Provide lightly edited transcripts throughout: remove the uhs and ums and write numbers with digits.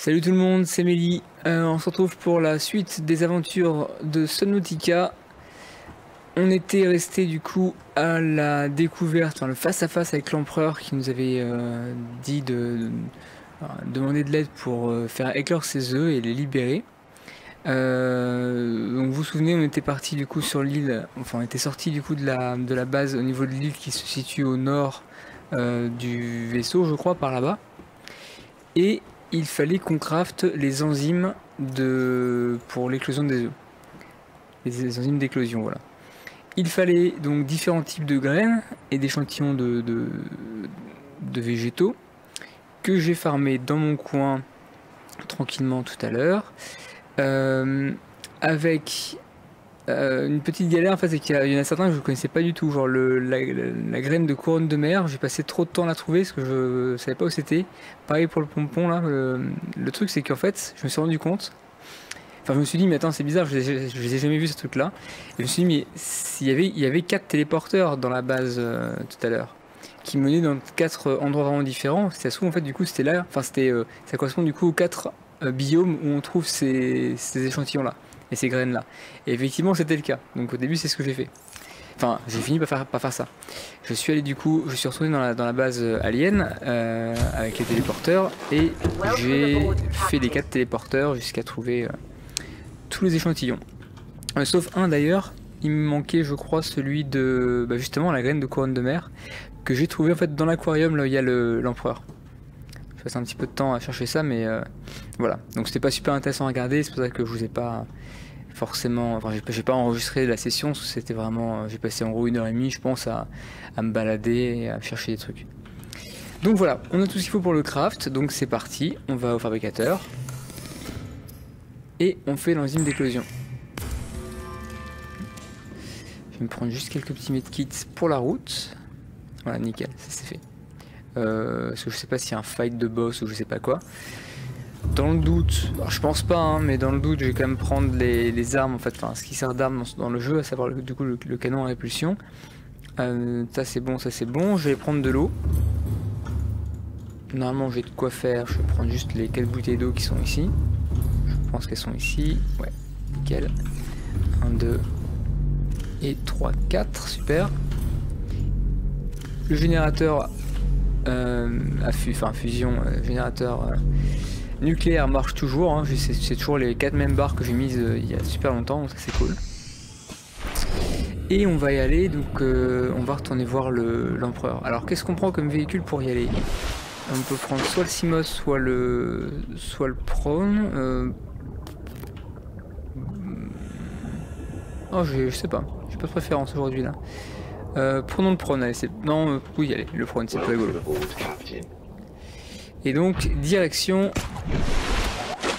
Salut tout le monde, c'est Mélie. On se retrouve pour la suite des aventures de Subnautica. On était resté du coup à la découverte, enfin le face-à-face avec l'empereur qui nous avait dit de demander de l'aide pour faire éclore ses œufs et les libérer. Donc vous vous souvenez, on était parti du coup sur l'île, enfin on était sorti du coup de la base au niveau de l'île qui se situe au nord du vaisseau, je crois, par là-bas. Et il fallait qu'on crafte les enzymes pour l'éclosion des œufs. Les enzymes d'éclosion, voilà. Il fallait donc différents types de graines et d'échantillons de végétaux que j'ai farmé dans mon coin tranquillement tout à l'heure. Avec une petite galère, en fait, c'est qu'il y en a certains que je ne connaissais pas du tout, genre la graine de couronne de mer. J'ai passé trop de temps à la trouver parce que je savais pas où c'était. Pareil pour le pompon là. Le truc c'est qu'en fait, je me suis rendu compte. Enfin, je me suis dit, mais attends, c'est bizarre, je les ai jamais vus ce truc là. Et je me suis dit, mais il y avait 4 téléporteurs dans la base tout à l'heure, qui menaient dans 4 endroits vraiment différents. Ça se trouve, en fait, du coup, c'était là. Enfin, ça correspond du coup aux 4 biomes où on trouve ces échantillons là et ces graines là. Et effectivement, c'était le cas. Donc au début, c'est ce que j'ai fait. Enfin, j'ai fini par faire ça. Je suis allé du coup, je suis retourné dans la base alien avec les téléporteurs et j'ai fait les 4 téléporteurs jusqu'à trouver tous les échantillons. Sauf un d'ailleurs, il me manquait, je crois, celui de justement la graine de couronne de mer que j'ai trouvé en fait dans l'aquarium là où il y a l'empereur. Je passe un petit peu de temps à chercher ça, mais voilà. Donc c'était pas super intéressant à regarder, c'est pour ça que je vous ai pas forcément, enfin j'ai pas enregistré la session, parce que c'était vraiment, j'ai passé en gros 1h30 je pense à me balader et à chercher des trucs. Donc voilà, on a tout ce qu'il faut pour le craft, donc c'est parti, on va au fabricateur et on fait l'enzyme d'éclosion. Je vais me prendre juste quelques petits medkits pour la route. Voilà, nickel, ça c'est fait. Parce que je sais pas s'il y a un fight de boss ou je sais pas quoi. Dans le doute, alors je pense pas, hein, mais dans le doute, je vais quand même prendre les armes, en fait, enfin ce qui sert d'arme dans le jeu, à savoir du coup le canon à répulsion. Ça c'est bon, ça c'est bon. Je vais prendre de l'eau. Normalement, j'ai de quoi faire. Je vais prendre juste les 4 bouteilles d'eau qui sont ici. Je pense qu'elles sont ici. Ouais, nickel. 1, 2 et 3, 4, super. Le générateur fusion, générateur nucléaire marche toujours, hein. C'est toujours les 4 mêmes barres que j'ai mises il y a super longtemps, donc ça c'est cool. Et on va y aller, donc on va retourner voir l'empereur. Alors qu'est-ce qu'on prend comme véhicule pour y aller? On peut prendre soit le Simos, soit le Prone. Oh, je sais pas, j'ai pas de préférence aujourd'hui là. Prenons le Prone, allez, non, oui, allez, le Prone, c'est plus rigolo. Et donc, direction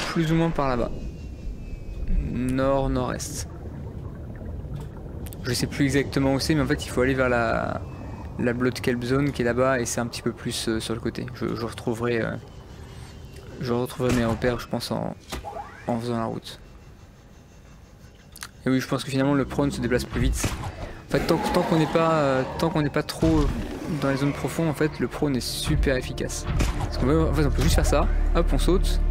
plus ou moins par là-bas. Nord-nord-est. Je sais plus exactement où c'est, mais en fait, il faut aller vers la Blood Kelp Zone qui est là-bas, et c'est un petit peu plus sur le côté. Je retrouverai mes repères, je pense, en faisant la route. Et oui, je pense que finalement, le Prone se déplace plus vite. En fait, tant qu'on n'est pas trop dans les zones profondes, en fait, le prone est super efficace. Parce qu'en fait, on peut juste faire ça, hop, on saute,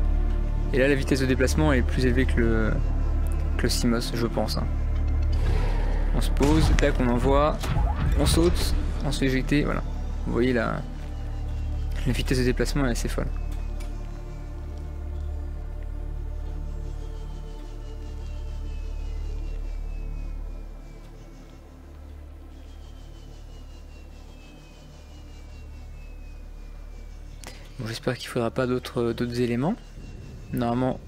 et là, la vitesse de déplacement est plus élevée que le Simos, je pense. Hein. On se pose, tac, on envoie, on saute, on se fait éjecter, voilà. Vous voyez la vitesse de déplacement est assez folle. Bon, j'espère qu'il ne faudra pas d'autres éléments. Normalement,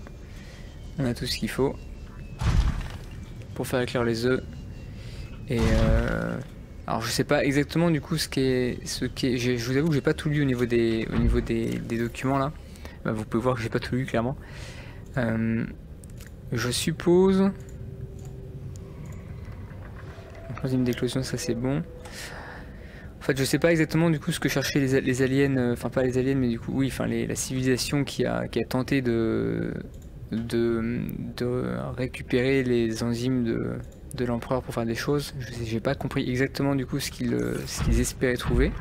on a tout ce qu'il faut pour faire éclore les œufs. Et alors je sais pas exactement du coup ce qui est. Je vous avoue que j'ai pas tout lu au niveau des documents là. Bah, vous pouvez voir que j'ai pas tout lu clairement. Je suppose. Enzyme d'éclosion, ça c'est bon. En fait, je sais pas exactement du coup ce que cherchaient les aliens, enfin pas les aliens, mais du coup oui, enfin la civilisation qui a tenté de récupérer les enzymes de l'empereur pour faire des choses. J'ai pas compris exactement du coup ce qu'ils espéraient trouver,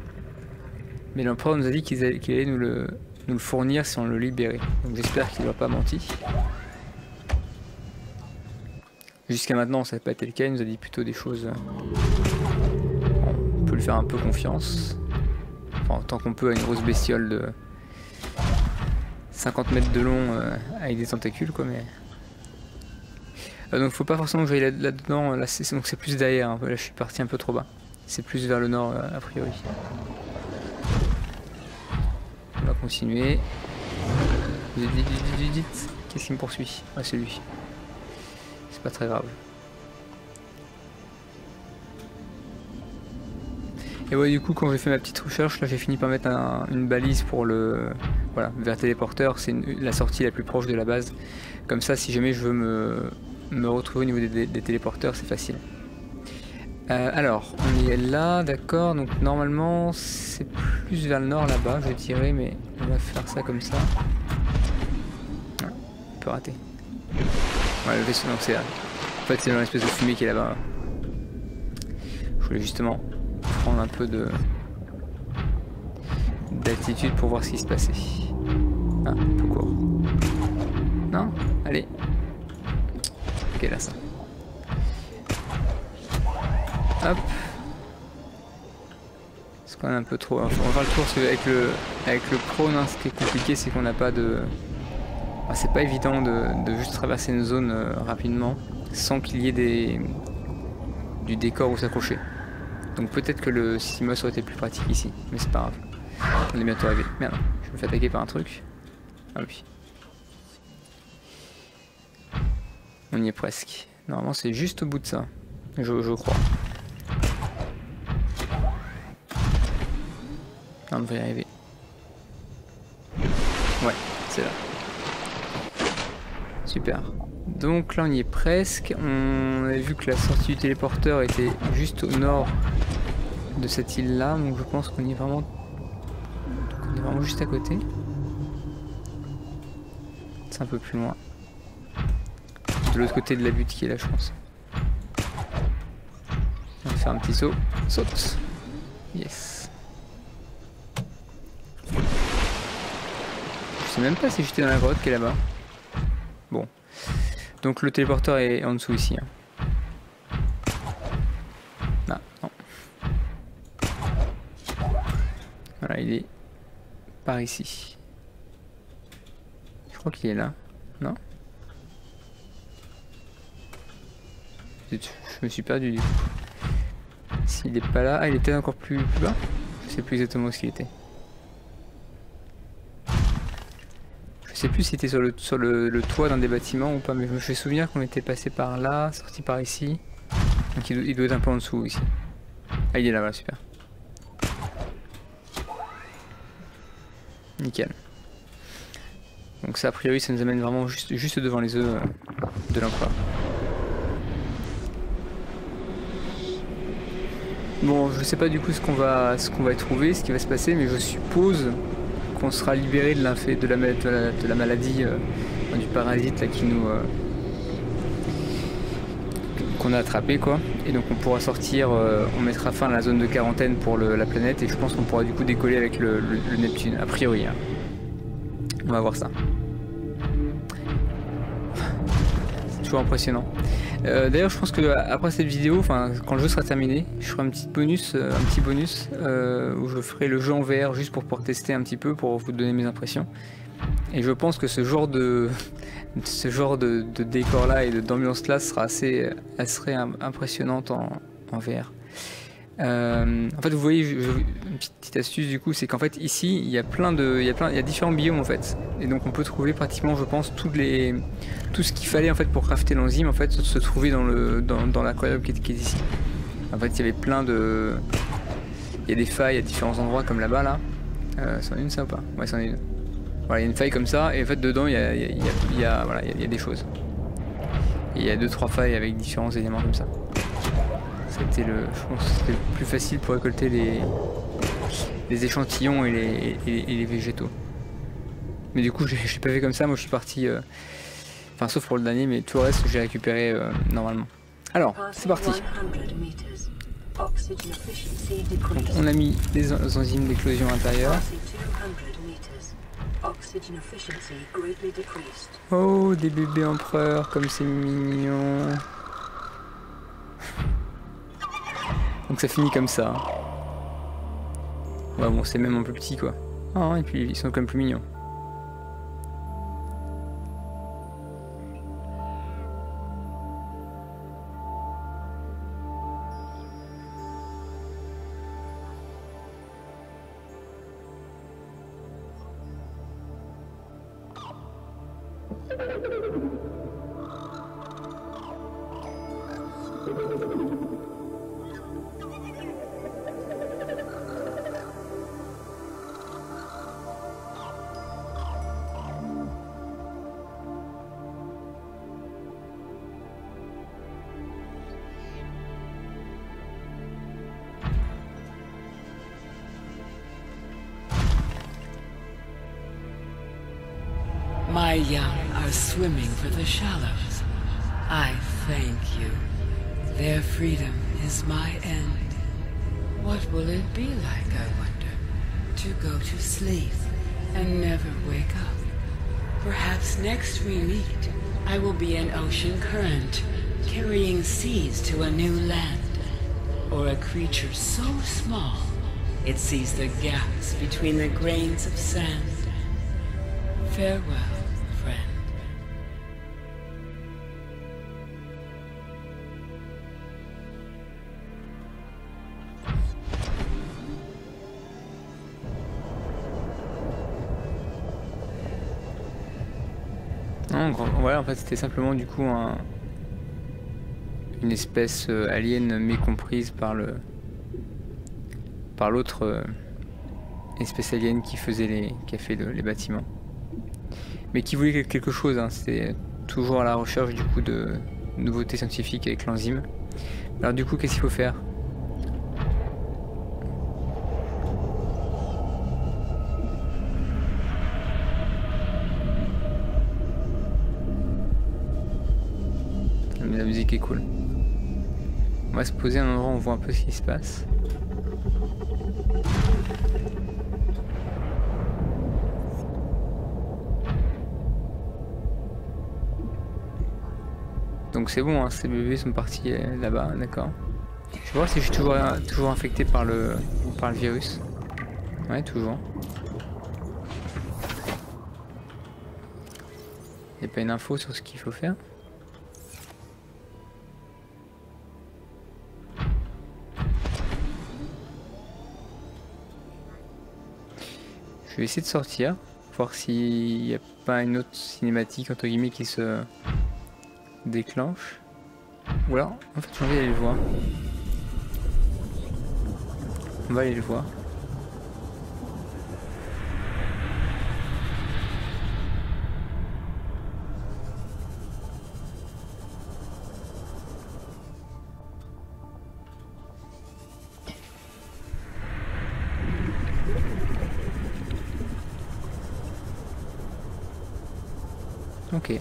mais l'empereur nous a dit qu'il allait nous nous le fournir si on le libérait. Donc j'espère qu'il ne doit pas menti. Jusqu'à maintenant ça n'a pas été le cas, il nous a dit plutôt des choses... on peut lui faire un peu confiance. Enfin tant qu'on peut à une grosse bestiole de 50 mètres de long avec des tentacules quoi, mais... donc faut pas forcément que j'aille là-dedans, là, donc c'est plus derrière, hein. Là je suis parti un peu trop bas. C'est plus vers le nord a priori. On va continuer. Vite. Qu'est-ce qui me poursuit? Ah c'est lui. C'est pas très grave. Et ouais du coup quand j'ai fait ma petite recherche, là j'ai fini par mettre une balise pour le... Voilà, vers téléporteur, c'est la sortie la plus proche de la base. Comme ça si jamais je veux me retrouver au niveau des téléporteurs, c'est facile. Alors, on y est là, d'accord, donc normalement c'est plus vers le nord là-bas, je dirais, mais on va faire ça comme ça. Ah, on peut rater. Ouais, le vaisseau, donc c'est là. En fait, c'est dans l'espèce de fumée qui est là-bas. Je voulais justement prendre un peu d'altitude pour voir ce qui se passait. Ah, un peu court. Non? Allez. Ok, là ça. Hop. C'est quand même un peu trop. Enfin, on va faire le tour parce qu'avec le prône, hein, ce qui est compliqué, c'est qu'on n'a pas de. Enfin, c'est pas évident de juste traverser une zone rapidement sans qu'il y ait du décor où s'accrocher. Donc peut-être que le Simos aurait été plus pratique ici, mais c'est pas grave. On est bientôt arrivé. Merde, je me fais attaquer par un truc. Ah oui. On y est presque. Normalement c'est juste au bout de ça. Je crois. On devrait y arriver. Ouais, c'est là. Super. Donc là on y est presque. On avait vu que la sortie du téléporteur était juste au nord de cette île là. Donc je pense qu'on est vraiment juste à côté. C'est un peu plus loin. De l'autre côté de la butte qui est là je pense. On va faire un petit saut. Saute. Yes. Je sais même pas si j'étais dans la grotte qui est là-bas. Bon. Donc le téléporteur est en dessous ici. Hein. Ah, non. Voilà, il est par ici. Je crois qu'il est là. Non? Je me suis perdu du coup. S'il est pas là... Ah, il était encore plus bas? Je sais plus exactement où il était. Je sais plus s'il était sur le toit d'un des bâtiments ou pas, mais je me fais souvenir qu'on était passé par là, sorti par ici. Donc il doit être un peu en dessous ici. Ah, il est là, voilà, super. Nickel. Donc ça, a priori, ça nous amène vraiment juste devant les œufs de l'empereur. Bon, je sais pas du coup ce qu'on va trouver, ce qui va se passer, mais je suppose qu'on sera libéré de la maladie, du parasite là qui nous qu'on a attrapé quoi. Et donc on pourra sortir, on mettra fin à la zone de quarantaine pour la planète et je pense qu'on pourra du coup décoller avec le Neptune, a priori. Hein. On va voir ça. C'est toujours impressionnant. D'ailleurs je pense que après cette vidéo, enfin quand le jeu sera terminé, je ferai un petit bonus où je ferai le jeu en VR juste pour tester un petit peu, pour vous donner mes impressions. Et je pense que ce genre de décor là et d'ambiance là sera assez impressionnante en VR. En fait vous voyez, une petite astuce du coup, c'est qu'en fait ici il y a différents biomes en fait, et donc on peut trouver pratiquement je pense tout ce qu'il fallait en fait pour crafter l'enzyme en fait se trouver dans l'aquarium qui est ici. En fait il y avait il y a des failles à différents endroits comme là-bas là. C'en est une ça ou pas? Ouais, c'en est une. Voilà, il y a une faille comme ça et en fait dedans il y a des choses. Et il y a 2-3 failles avec différents éléments comme ça. Je pense que c'était le plus facile pour récolter les échantillons et les végétaux. Mais du coup je l'ai pas fait comme ça, moi je suis parti, enfin sauf pour le dernier, mais tout le reste j'ai récupéré normalement. Alors c'est parti. Donc, on a mis les enzymes d'éclosion à l'intérieur. Oxygen efficiency greatly decreased. Oh, des bébés empereurs, comme c'est mignon. Donc ça finit comme ça. Ouais, bon, c'est même un peu petit, quoi. Ah, et puis ils sont quand même plus mignons. My young are swimming for the shallows. I thank you. Their freedom is my end. What will it be like, I wonder, to go to sleep and never wake up? Perhaps next we meet, I will be an ocean current, carrying seas to a new land. Or a creature so small, it sees the gaps between the grains of sand. Farewell, friend. Non, ouais, en fait, c'était simplement du coup une espèce alien mécomprise par l'autre espèce alien qui a fait les bâtiments. Mais qui voulait quelque chose, hein. C'était toujours à la recherche du coup de nouveautés scientifiques avec l'enzyme. Alors du coup, qu'est-ce qu'il faut faire? La musique est cool. On va se poser à un endroit où on voit un peu ce qui se passe. Donc c'est bon, hein, ces bébés sont partis là-bas, d'accord. Je vais voir si je suis toujours infecté par le virus. Ouais, toujours. Il n'y a pas une info sur ce qu'il faut faire. Je vais essayer de sortir, voir s'il n'y a pas une autre cinématique entre guillemets qui se déclenche. Ou alors, en fait j'ai envie d'aller le voir. On va aller le voir. Ok.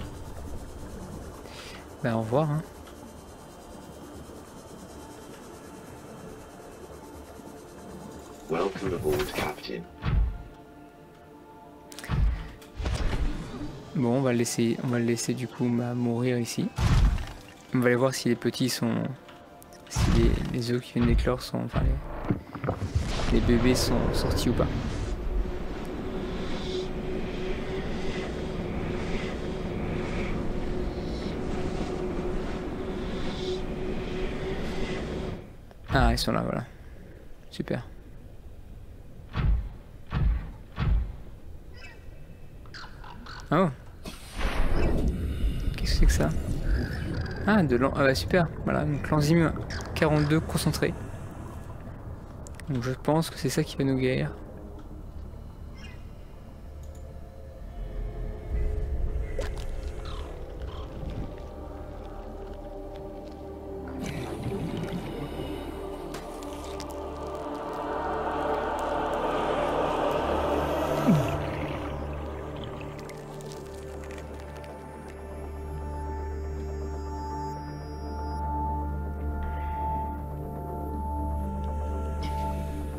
Ben au revoir, hein. Welcome aboard, Captain. Bon, on va le laisser du coup mourir ici. On va aller voir si les petits sont, si les œufs qui viennent d'éclore sont, enfin les bébés sont sortis ou pas. Ah, ils sont là, voilà. Super. Oh. Qu'est-ce que c'est que ça? Ah, ah bah super. Voilà, donc l'enzyme 42 concentré. Donc je pense que c'est ça qui va nous guérir.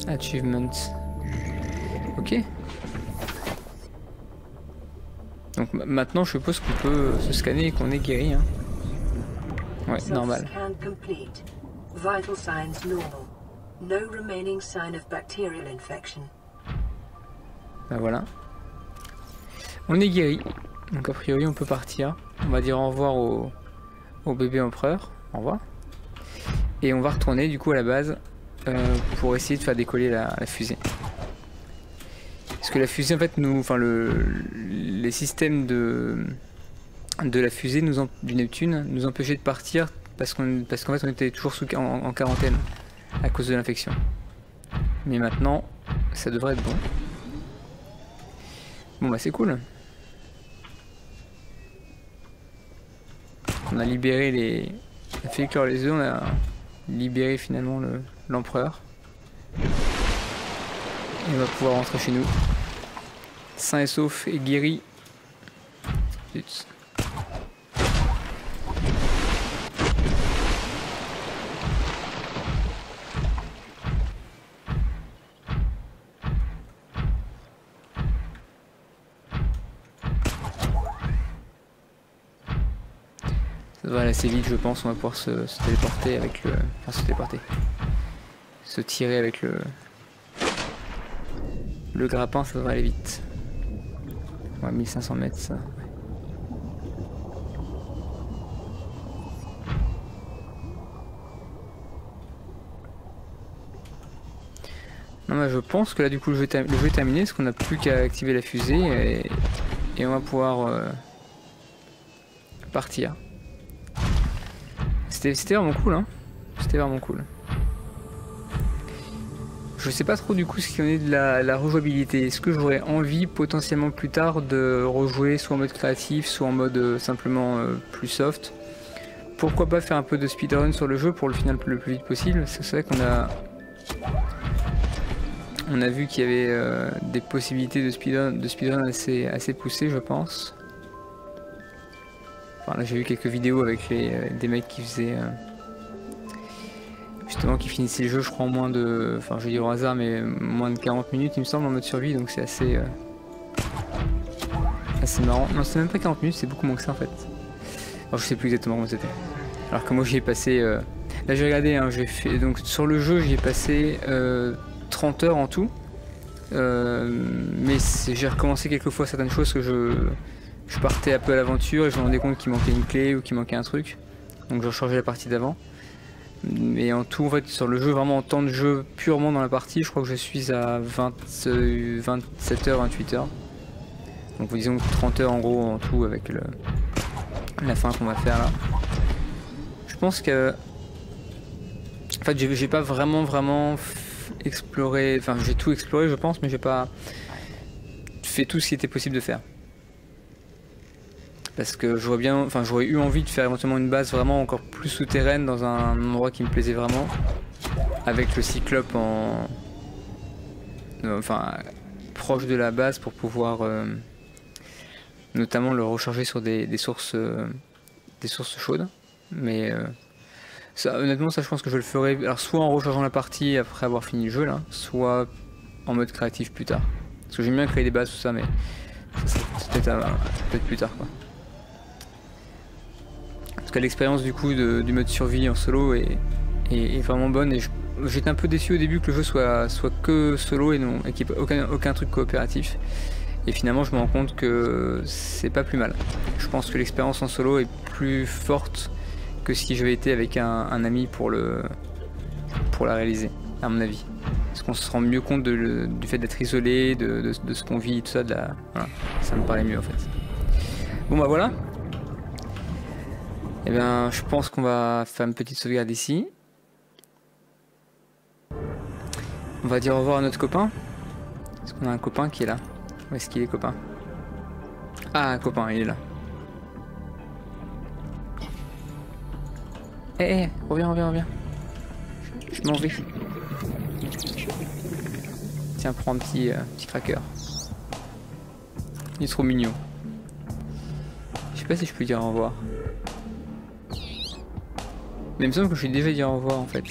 Achievement. Ok. Donc maintenant je suppose qu'on peut se scanner et qu'on est guéri. Hein. Ouais, normal. Self-scan complete. Vital signs normal. No remaining sign of bacterial infection. Ben voilà. On est guéri. Donc a priori on peut partir. On va dire au revoir au bébé empereur. Au revoir. Et on va retourner du coup à la base pour essayer de faire décoller la fusée. Parce que la fusée en fait les systèmes de la fusée du Neptune nous empêchaient de partir parce qu'en fait on était toujours en quarantaine à cause de l'infection. Mais maintenant ça devrait être bon. Bon bah c'est cool. On a libéré on a fait éclore les œufs, on a libéré finalement l'empereur. Et on va pouvoir rentrer chez nous. Sain et sauf et guéri. Zut. Ça va aller assez vite je pense, on va pouvoir se téléporter avec le... Enfin se téléporter. Se tirer avec le grappin, ça devrait aller vite. Ouais, 1500 mètres ça. Ouais. Non mais je pense que là du coup le jeu est terminé, parce qu'on n'a plus qu'à activer la fusée et on va pouvoir partir. C'était vraiment cool hein. C'était vraiment cool. Je sais pas trop du coup ce qu'il en est de la rejouabilité. Est-ce que j'aurais envie potentiellement plus tard de rejouer soit en mode créatif, soit en mode simplement plus soft. Pourquoi pas faire un peu de speedrun sur le jeu pour le final le plus vite possible. C'est vrai qu'on a vu qu'il y avait des possibilités de speedrun assez poussées je pense. Enfin là j'ai vu quelques vidéos avec des mecs qui faisaient... justement qui finissaient le jeu je crois en moins de... Enfin je vais dire au hasard mais moins de 40 minutes il me semble en mode survie donc c'est assez marrant. Non c'est même pas 40 minutes c'est beaucoup moins que ça en fait. Alors je sais plus exactement comment c'était. Alors que moi j'y ai passé... Là j'ai regardé hein, j'ai fait... Donc sur le jeu j'y ai passé 30 heures en tout. Mais j'ai recommencé quelques fois certaines choses que je partais un peu à l'aventure et je me rendais compte qu'il manquait une clé ou qu'il manquait un truc. Donc je rechargeais la partie d'avant. Mais en tout, en fait, sur le jeu, vraiment en temps de jeu purement dans la partie, je crois que je suis à 27 heures, 28 heures. Donc disons 30 heures en gros en tout avec la fin qu'on va faire là. Je pense que... En fait, j'ai pas vraiment exploré... Enfin, j'ai tout exploré je pense, mais j'ai pas fait tout ce qui était possible de faire. Parce que j'aurais eu envie de faire éventuellement une base vraiment encore plus souterraine dans un endroit qui me plaisait vraiment. Avec le cyclope proche de la base pour pouvoir notamment le recharger sur des sources chaudes. Mais ça, honnêtement ça je pense que je le ferai alors soit en rechargeant la partie après avoir fini le jeu là, soit en mode créatif plus tard. Parce que j'aime bien créer des bases tout ça mais ça peut-être plus tard quoi. Parce que l'expérience du coup du mode survie en solo est vraiment bonne et j'étais un peu déçu au début que le jeu soit que solo et qu'il n'y ait aucun truc coopératif. Et finalement je me rends compte que c'est pas plus mal. Je pense que l'expérience en solo est plus forte que si j'avais été avec un ami pour la réaliser, à mon avis. Parce qu'on se rend mieux compte du fait d'être isolé, de ce qu'on vit, tout ça, voilà. Ça me paraît mieux en fait. Bon bah voilà. Eh bien, je pense qu'on va faire une petite sauvegarde ici. On va dire au revoir à notre copain. Est-ce qu'on a un copain qui est là? Où est-ce qu'il est, copain? Ah, un copain, il est là. Eh, reviens. Je m'en vais. Tiens, prends un petit cracker. Il est trop mignon. Je sais pas si je peux dire au revoir. Mais il me semble que je suis déjà dit au revoir en fait.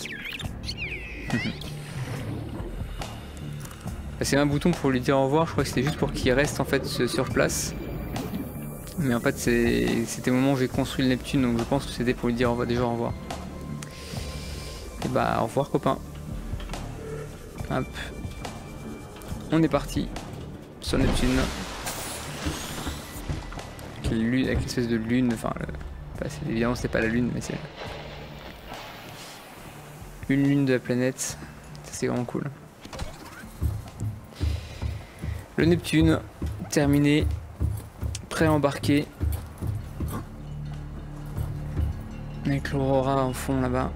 C'est un bouton pour lui dire au revoir, je crois que c'était juste pour qu'il reste en fait sur place. Mais en fait c'était au moment où j'ai construit le Neptune, donc je pense que c'était pour lui dire déjà au revoir. Et bah au revoir copain. Hop. On est parti sur Neptune. Avec l'espèce de lune, enfin évidemment c'était pas la lune mais c'est une lune de la planète. Ça c'est vraiment cool. Le Neptune terminé, prêt à embarquer. Avec l'Aurora en fond là-bas.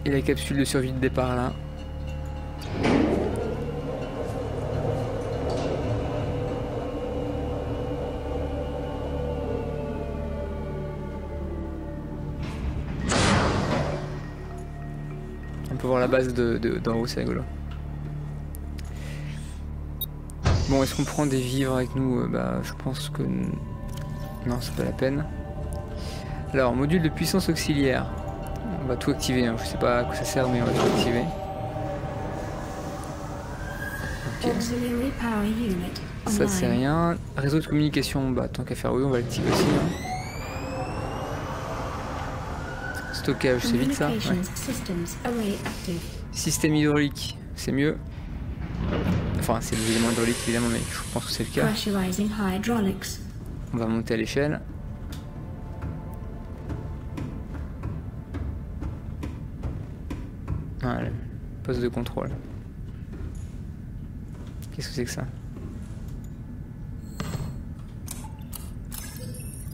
Et la capsule de survie de départ là. On peut voir la base d'en haut, c'est rigolo. Bon, est-ce qu'on prend des vivres avec nous? Bah, je pense que... Non, c'est pas la peine. Alors, module de puissance auxiliaire. On va tout activer, hein. Je sais pas à quoi ça sert, mais on va tout activer. Ok. Ça c'est rien. Réseau de communication, bah tant qu'à faire oui, on va l'activer aussi. Hein. Stockage, c'est vite ça. Ouais. Système hydraulique, c'est mieux. Enfin, c'est les éléments hydrauliques évidemment, mais je pense que c'est le cas. On va monter à l'échelle. Voilà, poste de contrôle. Qu'est-ce que c'est que ça?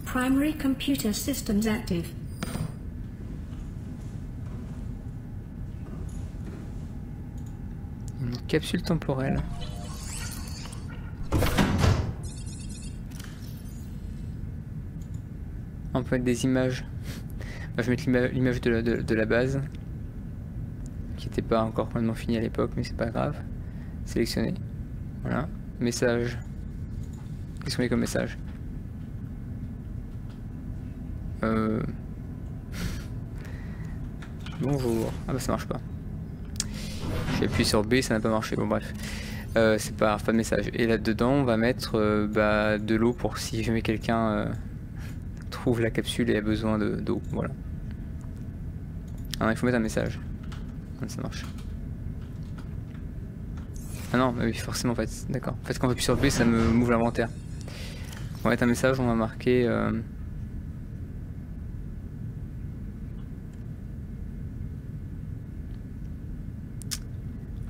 Primary computer systems active. Une capsule temporelle. On peut mettre des images. Bah, je vais mettre l'image de la base. Qui n'était pas encore complètement finie à l'époque, mais c'est pas grave. Sélectionner. Voilà. Message. Qu'est-ce qu'on met comme message? Bonjour. Ah bah ça marche pas. J'ai appuyé sur B, ça n'a pas marché. Bon bref. C'est pas grave, pas de message. Et là-dedans, on va mettre de l'eau pour si jamais quelqu'un trouve la capsule et a besoin d'eau. Voilà. Alors il faut mettre un message. Ça marche. Ah non, oui, forcément en fait. D'accord. En fait, quand on appuie sur B, ça me m'ouvre l'inventaire. On va mettre un message, on va marquer.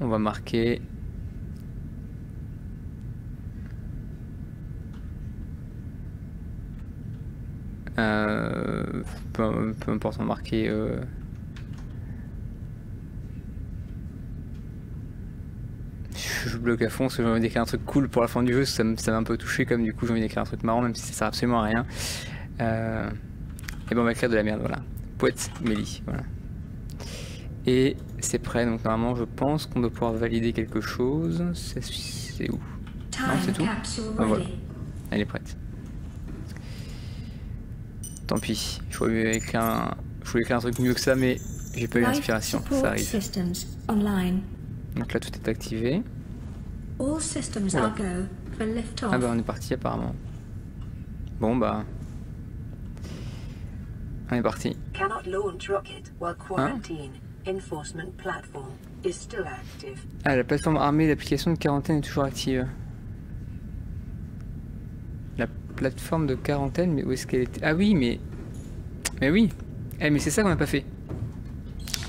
On va marquer. Peu importe, on va marquer. Je bloque à fond parce que j'ai envie d'écrire un truc cool pour la fin du jeu, ça m'a un peu touché, comme du coup j'ai envie d'écrire un truc marrant même si ça sert absolument à rien. Et bon, on va écrire de la merde, voilà. Poète Mélie, voilà. Et c'est prêt, donc normalement je pense qu'on doit pouvoir valider quelque chose. C'est où? Non, c'est tout. Ah, voilà, elle est prête. Tant pis, je voulais écrire un truc mieux que ça, mais j'ai pas eu l'inspiration, ça arrive. Donc là tout est activé. Voilà. Ah bah on est parti apparemment. Bon bah... On est parti. Hein? Ah, la plateforme armée d'application de quarantaine est toujours active. La plateforme de quarantaine, mais où est-ce qu'elle était? Ah oui, mais oui. Eh, mais c'est ça qu'on n'a pas fait.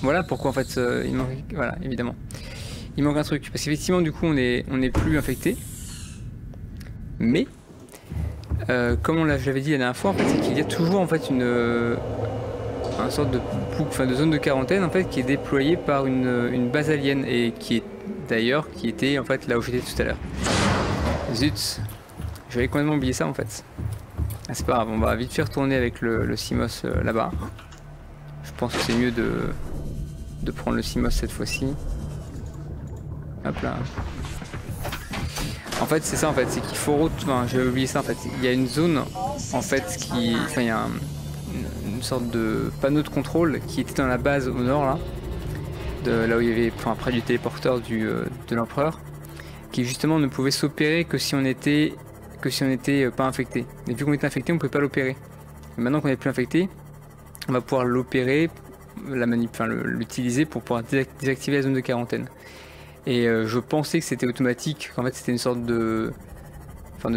Voilà pourquoi en fait il manque... Voilà, évidemment. Il manque un truc. Parce qu'effectivement, du coup, on est plus infecté. Mais, comme je l'avais dit la dernière fois, en fait, c'est qu'il y a toujours en fait une sorte de zone de quarantaine en fait qui est déployée par une base alien et qui était en fait là où j'étais tout à l'heure. Zut, j'avais complètement oublié ça en fait. Ah, c'est pas grave, on va vite faire tourner avec le Simos là-bas. Je pense que c'est mieux de prendre le Simos cette fois-ci. Hop là. En fait c'est ça en fait, c'est qu'il faut j'avais oublié ça en fait. Il y a une zone en fait qui... Enfin il y a une sorte de panneau de contrôle qui était dans la base au nord là. Là où il y avait, près du téléporteur de l'empereur. Qui justement ne pouvait s'opérer que si on était que si on n'était pas infecté. Et vu qu'on était infecté, on ne pouvait pas l'opérer. Maintenant qu'on n'est plus infecté, on va pouvoir l'opérer, l'utiliser pour pouvoir désactiver la zone de quarantaine. Et je pensais que c'était automatique, qu'en fait c'était une sorte de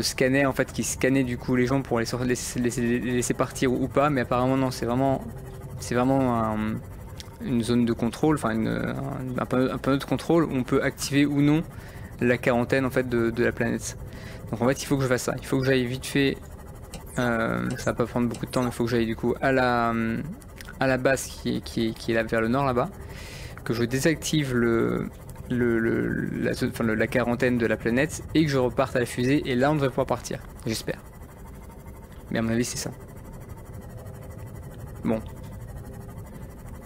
scanner en fait qui scannait du coup les gens pour les laisser partir ou pas, mais apparemment non, c'est vraiment une zone de contrôle, enfin un panneau de contrôle où on peut activer ou non la quarantaine en fait de la planète. Donc en fait il faut que je fasse ça, il faut que j'aille vite fait, ça va pas prendre beaucoup de temps, mais il faut que j'aille du coup à la base qui est là vers le nord là-bas, que je désactive la quarantaine de la planète et que je reparte à la fusée, et là on devrait pouvoir partir, j'espère. Mais à mon avis c'est ça. Bon.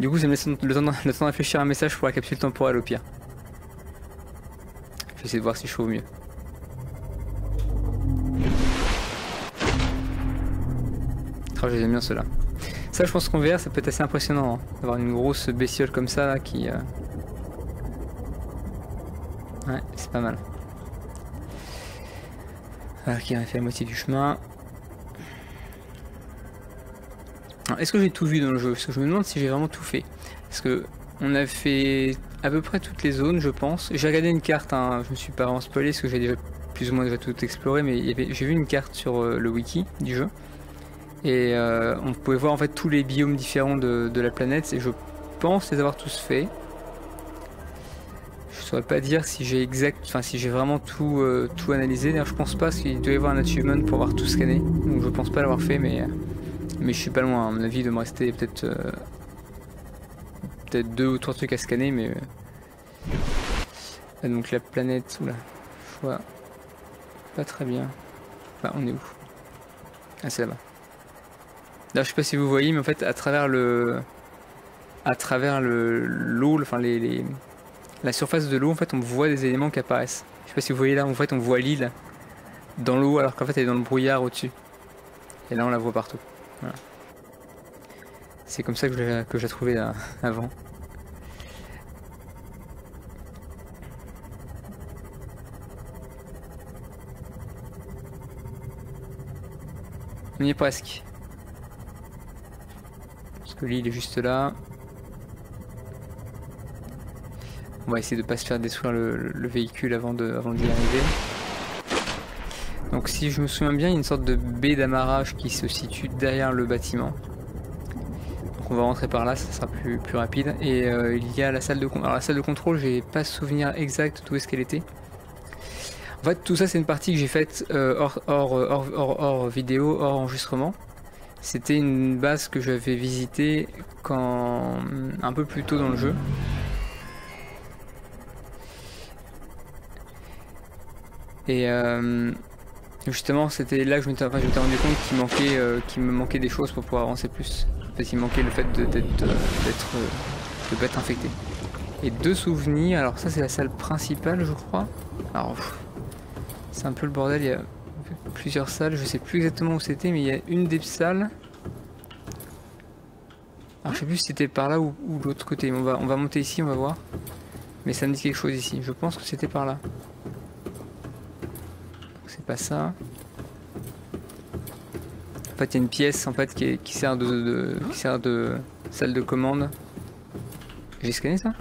Du coup ça me laisse le temps de réfléchir à un message pour la capsule temporelle au pire. Je vais essayer de voir si je fais au mieux. Oh, j'aime bien ceux-là. Ça je pense qu'en VR ça peut être assez impressionnant, hein, d'avoir une grosse bestiole comme ça là, qui... Ouais, c'est pas mal. Alors qui a fait la moitié du chemin. Est-ce que j'ai tout vu dans le jeu? Parce que je me demande si j'ai vraiment tout fait. Parce que on a fait à peu près toutes les zones, je pense. J'ai regardé une carte, hein, je me suis pas vraiment spoilé parce que j'ai déjà plus ou moins déjà tout exploré, mais j'ai vu une carte sur le wiki du jeu. Et on pouvait voir en fait tous les biomes différents de la planète, et je pense les avoir tous faits. Je saurais pas dire si j'ai si j'ai vraiment tout analysé. D'ailleurs je pense pas, parce qu'il doit y avoir un achievement pour avoir tout scanné. Donc je pense pas l'avoir fait, mais je suis pas loin. À mon avis, de me rester peut-être 2 ou 3 trucs à scanner, mais donc la planète, oula, je vois pas très bien. Bah, on est où? Ah, c'est là-bas. Là, je sais pas si vous voyez, mais en fait, à travers l'eau, enfin la surface de l'eau, en fait, on voit des éléments qui apparaissent. Je sais pas si vous voyez là, en fait, on voit l'île dans l'eau, alors qu'en fait, elle est dans le brouillard au-dessus. Et là, on la voit partout. Voilà. C'est comme ça que je l'ai trouvé là, avant. On y est presque. Parce que l'île est juste là. On va essayer de pas se faire détruire le véhicule avant d'y arriver. Donc si je me souviens bien, il y a une sorte de baie d'amarrage qui se situe derrière le bâtiment. Donc on va rentrer par là, ça sera plus rapide. Et il y a la salle de contrôle. Alors la salle de contrôle, j'ai pas souvenir exact d'où est-ce qu'elle était. En fait, tout ça c'est une partie que j'ai faite hors vidéo, hors enregistrement. C'était une base que j'avais visitée un peu plus tôt dans le jeu. Et justement, c'était là que je m'étais rendu compte qu'il me manquait des choses pour pouvoir avancer plus. En fait, il manquait le fait de pas être infecté. Et 2 souvenirs. Alors ça, c'est la salle principale, je crois. Alors, c'est un peu le bordel. Il y a plusieurs salles. Je sais plus exactement où c'était, mais il y a une des salles. Alors, je sais plus si c'était par là ou de l'autre côté. On va monter ici, on va voir. Mais ça me dit quelque chose ici. Je pense que c'était par là. C'est pas ça. En fait, il y a une pièce en fait qui sert de salle de commande. J'ai scanné ça?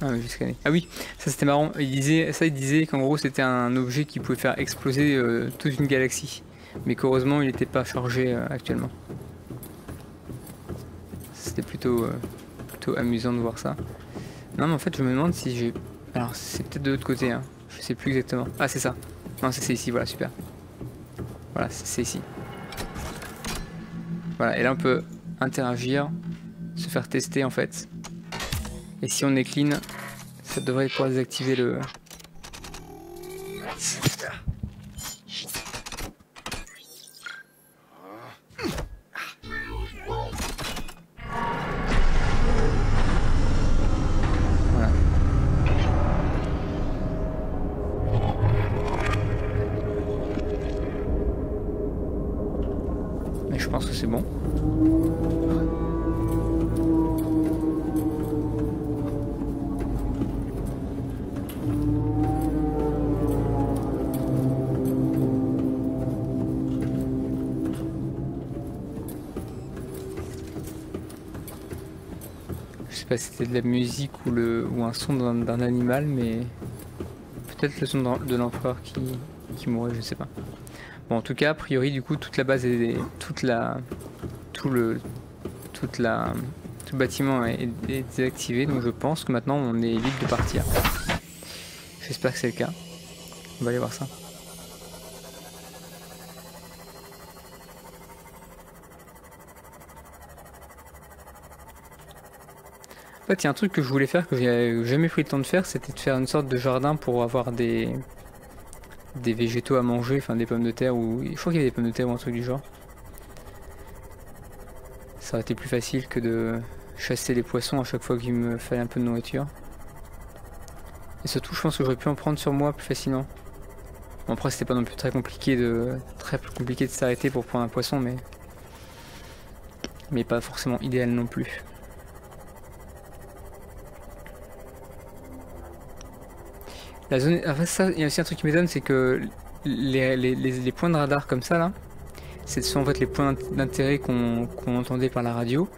Ah oui, j'ai scanné. Ah oui, ça c'était marrant. Il disait qu'en gros c'était un objet qui pouvait faire exploser toute une galaxie, mais qu'heureusement il n'était pas chargé actuellement. C'était plutôt amusant de voir ça. Non mais en fait je me demande si j'ai... Alors c'est peut-être de l'autre côté, hein. Je sais plus exactement. Ah c'est ça. Non c'est ici, voilà, super. Voilà, c'est ici. Voilà, et là on peut interagir, se faire tester en fait. Et si on est clean, ça devrait pouvoir désactiver le... Je pense que c'est bon. sais pas si c'était de la musique ou un son d'un animal, mais peut-être le son de l'empereur qui mourait, je sais pas. Bon, en tout cas, a priori, du coup, toute la base tout le bâtiment est désactivé, donc je pense que maintenant on est libre de partir. J'espère que c'est le cas. On va aller voir ça. En fait, il y a un truc que je voulais faire, que j'ai jamais pris le temps de faire, c'était de faire une sorte de jardin pour avoir des végétaux à manger, enfin des pommes de terre, ou je crois qu'il y avait des pommes de terre ou un truc du genre. Ça aurait été plus facile que de chasser les poissons à chaque fois qu'il me fallait un peu de nourriture. Et surtout, je pense que j'aurais pu en prendre sur moi plus facilement. Bon, après, c'était pas non plus très compliqué de s'arrêter pour prendre un poisson, mais pas forcément idéal non plus. La zone, enfin, ça, il y a aussi un truc qui m'étonne, c'est que les points de radar comme ça là, ce sont en fait les points d'intérêt qu'on entendait par la radio.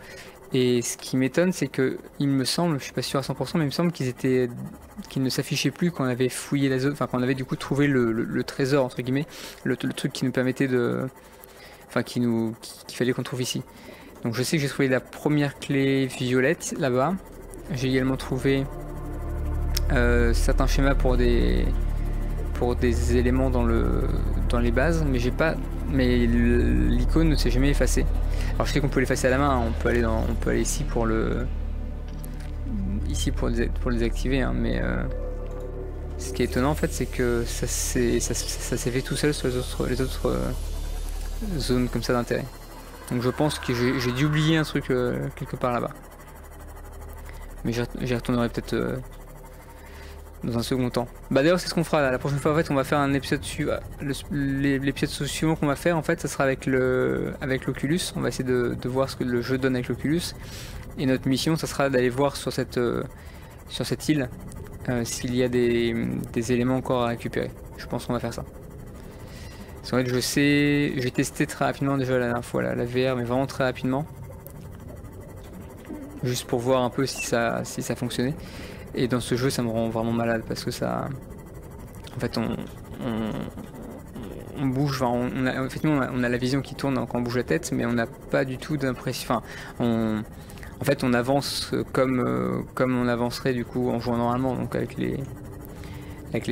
Et ce qui m'étonne, c'est que il me semble, je suis pas sûr à 100%, mais il me semble qu'ils ne s'affichaient plus quand on avait fouillé la zone, enfin quand on avait du coup trouvé le trésor entre guillemets, le truc qui nous permettait enfin qu'il fallait qu'on trouve ici. Donc je sais que j'ai trouvé la première clé violette là-bas. J'ai également trouvé certains schémas pour des éléments dans les bases, mais l'icône ne s'est jamais effacée. Alors je sais qu'on peut l'effacer à la main, hein. on peut aller ici pour le désactiver, hein, mais ce qui est étonnant en fait, c'est que ça s'est fait tout seul sur les autres zones comme ça d'intérêt. Donc je pense que j'ai dû oublier un truc quelque part là-bas, mais j'y retournerai peut-être dans un second temps. Bah d'ailleurs c'est ce qu'on fera là. La prochaine fois en fait on va faire un épisode suivant. L'épisode suivant qu'on va faire en fait ça sera avec l'Oculus. On va essayer de voir ce que le jeu donne avec l'Oculus. Et notre mission ça sera d'aller voir sur cette île s'il y a des éléments encore à récupérer. Je pense qu'on va faire ça. Parce qu'en fait j'ai testé très rapidement déjà la dernière fois la VR, mais vraiment très rapidement. Juste pour voir un peu si ça fonctionnait. Et dans ce jeu ça me rend vraiment malade parce que ça, en fait on bouge, enfin, effectivement on a la vision qui tourne quand on bouge la tête, mais on n'a pas du tout d'impression, enfin en fait on avance comme on avancerait du coup en jouant normalement, donc avec les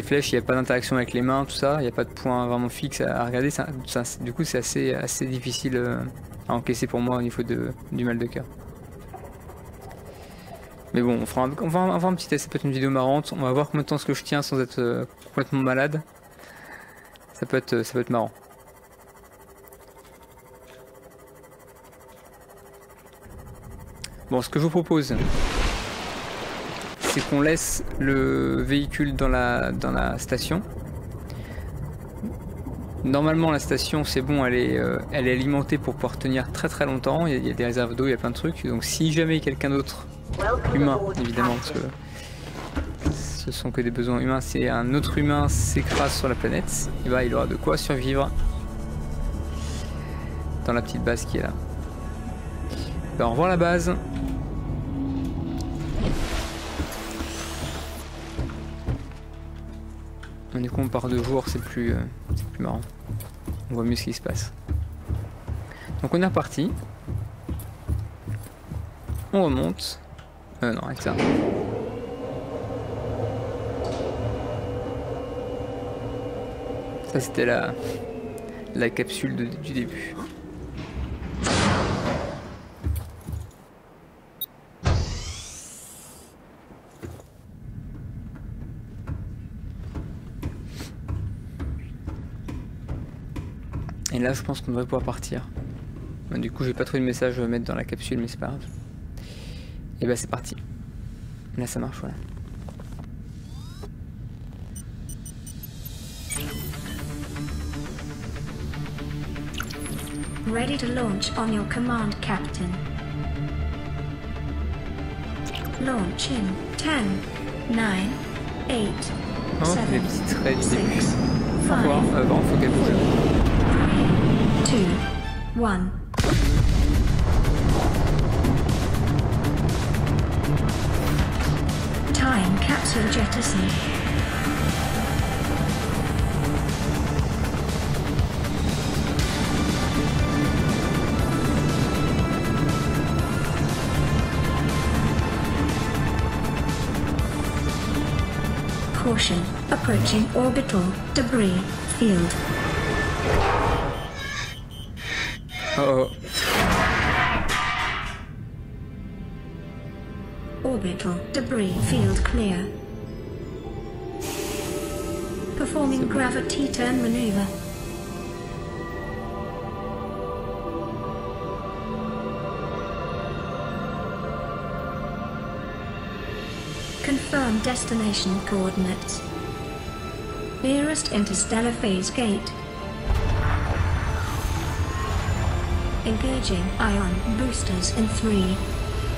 flèches, il n'y a pas d'interaction avec les mains, tout ça, il n'y a pas de point vraiment fixe à regarder, du coup c'est assez difficile à encaisser pour moi au niveau du mal de cœur. Mais bon, on va avoir un petit test, ça peut être une vidéo marrante, on va voir combien de temps est-ce que je tiens sans être complètement malade. Ça peut être marrant. Bon, ce que je vous propose, c'est qu'on laisse le véhicule dans la station. Normalement la station c'est bon, elle est alimentée pour pouvoir tenir très très longtemps, il y a des réserves d'eau, il y a plein de trucs, donc si jamais quelqu'un d'autre, humain évidemment, parce que ce sont que des besoins humains, si un autre humain s'écrase sur la planète, et bah il aura de quoi survivre dans la petite base qui est là. Bah, au revoir la base. Du coup on part de jour, c'est plus marrant. On voit mieux ce qui se passe. Donc on est reparti. On remonte. Non, avec ça. Ça c'était la capsule du début. Et là je pense qu'on devrait pouvoir partir. Du coup j'ai pas trouvé de message à mettre dans la capsule, mais c'est pas grave. Et bah c'est parti. Là ça marche, voilà. Ready to launch on your command, Captain. Launch in 10, 9, 8, Oh, 7, les petits traits du 6, début. 5, Pourquoi bon, faut qu'elle bouge. 2, 1. Time capsule jettison. Caution, approaching orbital debris field. Oh. Orbital debris field clear. Performing gravity turn maneuver. Confirm destination coordinates. Nearest interstellar phase gate. Engaging ion boosters in 3,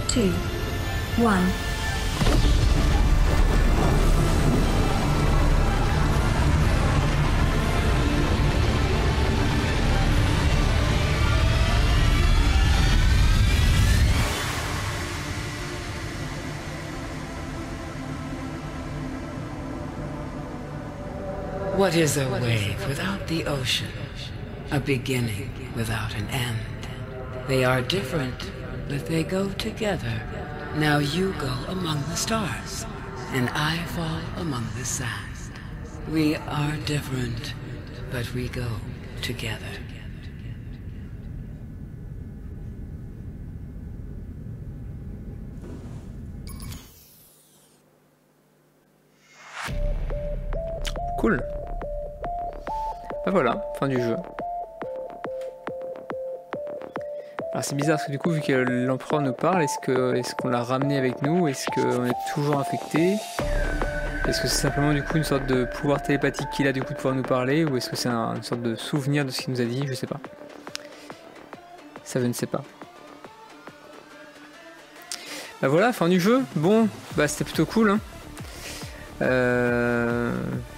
2, 1. What is a wave without the ocean? A beginning without an end. They are different, but they go together. Now you go among the stars, and I fall among the sand. We are different, but we go together. Cool. Bah voilà, fin du jeu. Alors c'est bizarre parce que du coup vu que l'empereur nous parle, est-ce qu'on l'a ramené avec nous? Est-ce qu'on est toujours infecté? Est-ce que c'est simplement du coup une sorte de pouvoir télépathique qu'il a du coup de pouvoir nous parler? Ou est-ce que c'est une sorte de souvenir de ce qu'il nous a dit? Je sais pas. Ça je ne sais pas. Bah voilà, fin du jeu. Bon, bah c'était plutôt cool hein.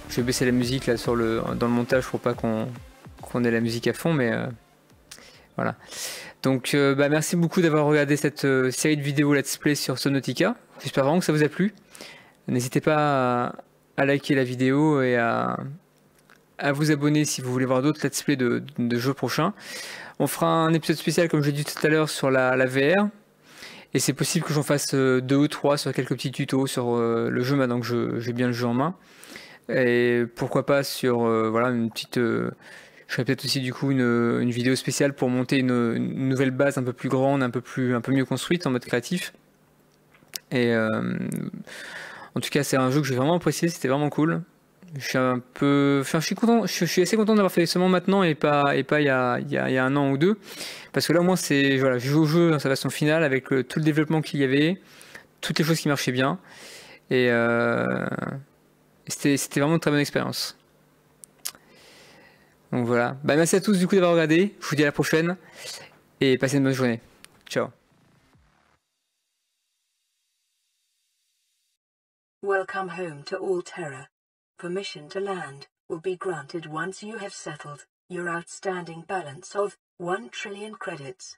Je vais baisser la musique là dans le montage pour pas qu'on ait la musique à fond, mais voilà. Donc bah, merci beaucoup d'avoir regardé cette série de vidéos let's play sur Subnautica. J'espère vraiment que ça vous a plu. N'hésitez pas à liker la vidéo et à vous abonner si vous voulez voir d'autres let's play de jeux prochains. On fera un épisode spécial comme j'ai dit tout à l'heure sur la VR. Et c'est possible que j'en fasse 2 ou 3 sur quelques petits tutos sur le jeu maintenant que j'ai bien le jeu en main. Et pourquoi pas sur voilà une petite... je ferai peut-être aussi du coup une vidéo spéciale pour monter une nouvelle base un peu plus grande, un peu mieux construite en mode créatif. Et en tout cas c'est un jeu que j'ai vraiment apprécié, c'était vraiment cool. Je suis content, je suis assez content d'avoir fait seulement maintenant et pas il y a 1 an ou 2. Parce que là au moins c'est voilà, je joue au jeu dans sa version finale avec tout le développement qu'il y avait, toutes les choses qui marchaient bien. Et c'était vraiment une très bonne expérience. Donc voilà. Bah, merci à tous du coup d'avoir regardé. Je vous dis à la prochaine. Et passez une bonne journée. Ciao. Welcome home to Alterra. Permission to land will be granted once you have settled your outstanding balance of 1 trillion credits.